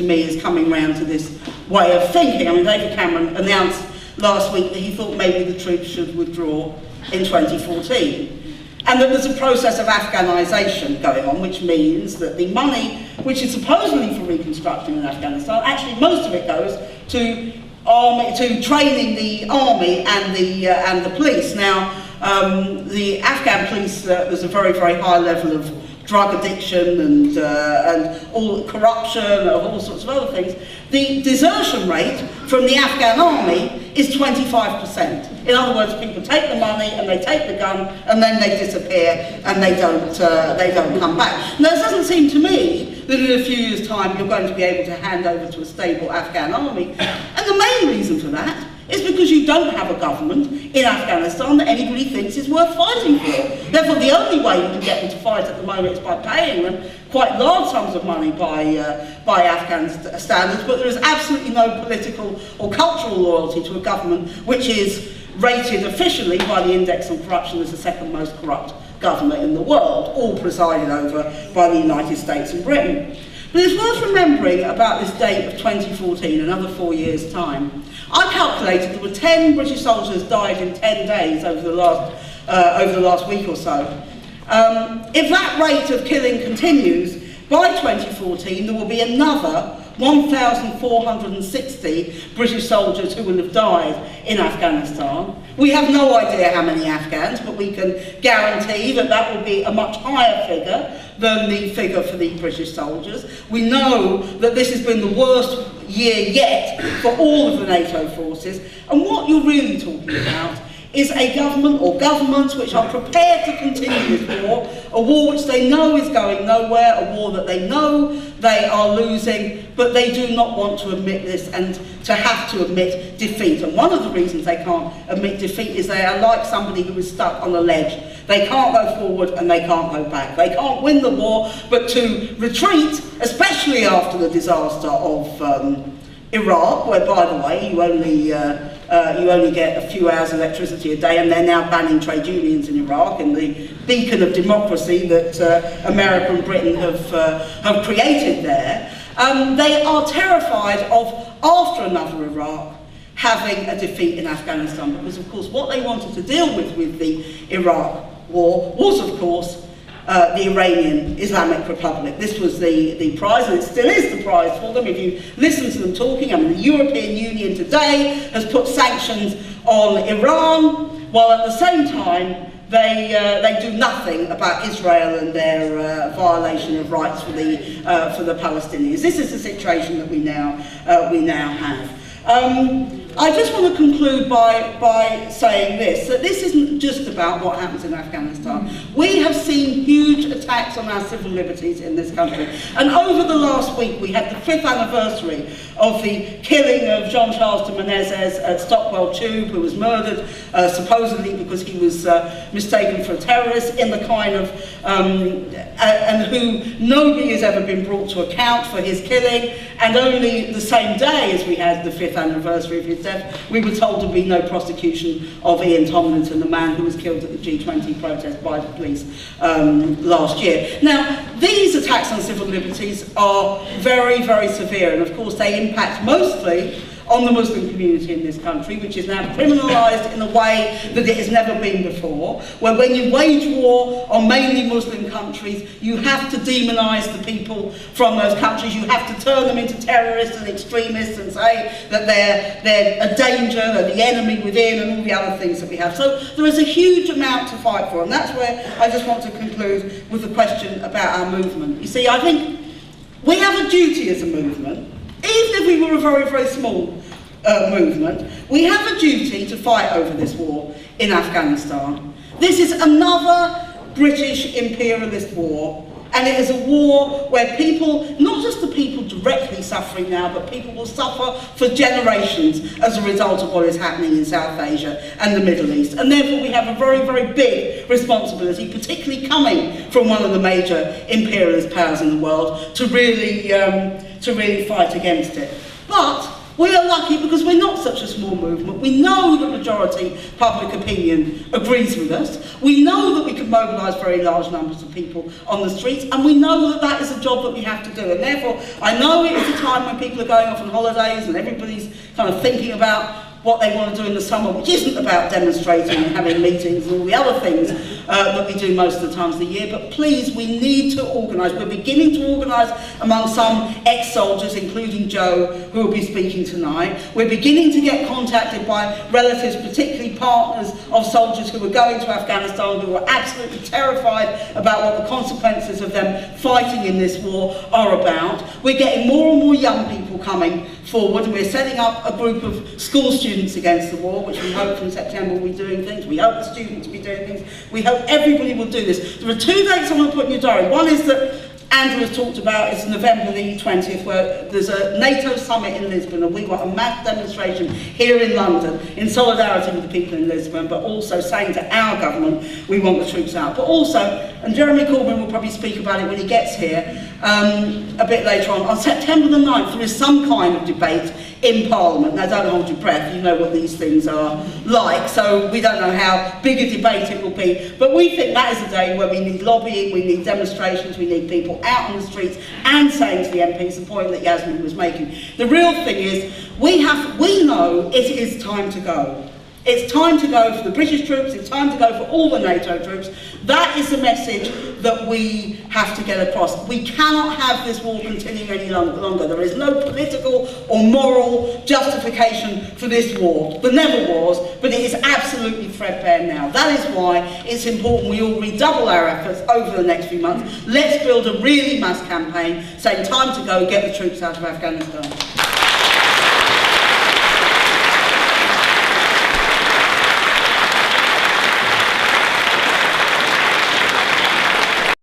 me is coming round to this way of thinking. I mean, David Cameron announced last week that he thought maybe the troops should withdraw in 2014. And that there's a process of Afghanisation going on, which means that the money, which is supposedly for reconstruction in Afghanistan, actually most of it goes to training the army and the police. Now, the Afghan police, there's a very, very high level of drug addiction and all corruption and all sorts of other things. The desertion rate from the Afghan army is 25%. In other words, people take the money and they take the gun and then they disappear and they don't come back. Now, it doesn't seem to me that in a few years' time you're going to be able to hand over to a stable Afghan army. And the main reason for that is because you don't have a government in Afghanistan that anybody thinks is worth fighting for. Therefore, the only way you can get them to fight at the moment is by paying them quite large sums of money by Afghan standards, but there is absolutely no political or cultural loyalty to a government which is rated officially by the Index on Corruption as the second most corrupt government in the world, all presided over by the United States and Britain. But it's worth remembering about this date of 2014, another 4 years' time. I calculated there were 10 British soldiers died in 10 days over the last week or so. If that rate of killing continues, by 2014 there will be another 1,460 British soldiers who will have died in Afghanistan. We have no idea how many Afghans, but we can guarantee that that will be a much higher figure than the figure for the British soldiers. We know that this has been the worst year yet for all of the NATO forces, and what you're really talking about is a government or governments which are prepared to continue this war, a war which they know is going nowhere, a war that they know they are losing, but they do not want to admit this and to have to admit defeat. And one of the reasons they can't admit defeat is they are like somebody who is stuck on a ledge. They can't go forward and they can't go back. They can't win the war, but to retreat, especially after the disaster of Iraq, where, by the way, you only get a few hours electricity a day, and they're now banning trade unions in Iraq, and the beacon of democracy that America and Britain have created there. They are terrified of, after another Iraq, having a defeat in Afghanistan, because, of course, what they wanted to deal with the Iraq war was, of course, the Iranian Islamic Republic. This was the prize, and it still is the prize for them. If you listen to them talking, I mean, the European Union today has put sanctions on Iran, while at the same time they do nothing about Israel and their violation of rights for the Palestinians. This is the situation that we now have. I just want to conclude by saying this, that this isn't just about what happens in Afghanistan. We have seen huge attacks on our civil liberties in this country. And over the last week, we had the 5th anniversary of the killing of Jean-Charles de Menezes at Stockwell Tube, who was murdered supposedly because he was mistaken for a terrorist, in the kind of, and who nobody has ever been brought to account for his killing. And only the same day as we had the 5th anniversary of his death, we were told to be no prosecution of Ian Tomlinson, the man who was killed at the G20 protest by the police last year. Now, these attacks on civil liberties are very, very severe, and of course they impact mostly on the Muslim community in this country, which is now criminalised in a way that it has never been before, where when you wage war on mainly Muslim countries, you have to demonise the people from those countries, you have to turn them into terrorists and extremists and say that they're a danger, they're the enemy within, and all the other things that we have. So there is a huge amount to fight for, and that's where I just want to conclude with the question about our movement. You see, I think we have a duty as a movement. Even if we were a very, very small movement, we have a duty to fight over this war in Afghanistan. This is another British imperialist war, and it is a war where people, not just the people directly suffering now, but people will suffer for generations as a result of what is happening in South Asia and the Middle East. And therefore we have a very, very big responsibility, particularly coming from one of the major imperialist powers in the world, to really fight against it. But We are lucky because we're not such a small movement. We know that majority public opinion agrees with us. We know that we can mobilise very large numbers of people on the streets, and we know that that is a job that we have to do. And therefore, I know it is a time when people are going off on holidays and everybody's kind of thinking about what they want to do in the summer, which isn't about demonstrating and having meetings and all the other things that we do most of the times of the year. But please, we need to organise. We're beginning to organise among some ex-soldiers, including Joe, who will be speaking tonight. We're beginning to get contacted by relatives, particularly partners of soldiers who are going to Afghanistan, who are absolutely terrified about what the consequences of them fighting in this war are about. We're getting more and more young people coming forward. We're setting up a group of school students against the war, which we hope from September will be doing things. We hope the students will be doing things. We hope everybody will do this. There are 2 dates I want to put in your diary. One is that Andrew has talked about, it's November the 20th, where there's a NATO summit in Lisbon, and we want a mass demonstration here in London in solidarity with the people in Lisbon, but also saying to our government we want the troops out. But also, and Jeremy Corbyn will probably speak about it when he gets here a bit later on September the 9th, there is some kind of debate in Parliament. Now, don't hold your breath, you know what these things are like, so we don't know how big a debate it will be, but we think that is a day where we need lobbying, we need demonstrations, we need people out on the streets and saying to the MPs the point that Yasmin was making. The real thing is, we know it is time to go. It's time to go for the British troops, it's time to go for all the NATO troops. That is the message that we have to get across. We cannot have this war continuing any longer. There is no political or moral justification for this war. There never was, but it is absolutely threadbare now. That is why it's important we all redouble our efforts over the next few months. Let's build a really mass campaign saying time to go, get the troops out of Afghanistan.